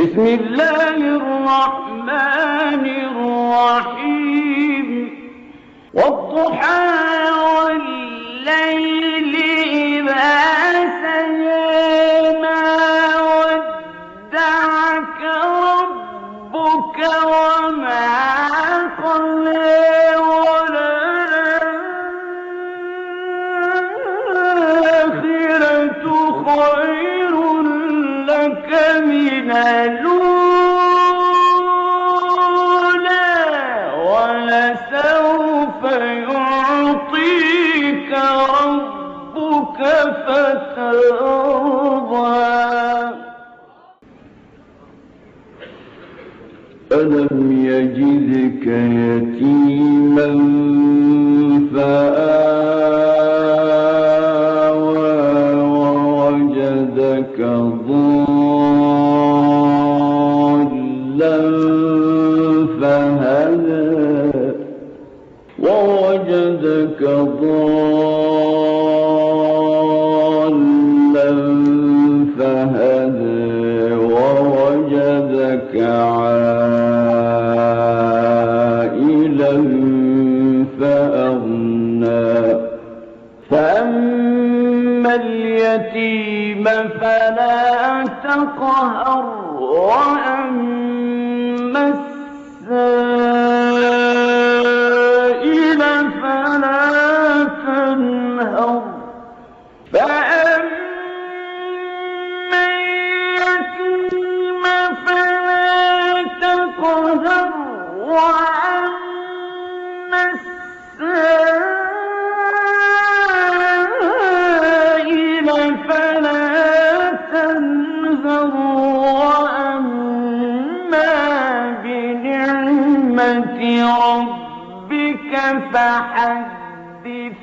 بسم الله الرحمن الرحيم والضحى والليل إذا سجى ما ودعك ربك وما قلى وللآخرة خير لك من الأولى ولسوف يعطيك ربك فترضى ألم يجدك يتيما فآوى ووجدك ضالا فهدى ووجدك ضالا فهدى ووجدك عائلا فأغنى فأما اليتيم فلا تقهر وأما السائل فلا تنهر فأما اليتيم فلا تقهر وأما السائل فلا تنهر وأما بنعمة ربك فحدث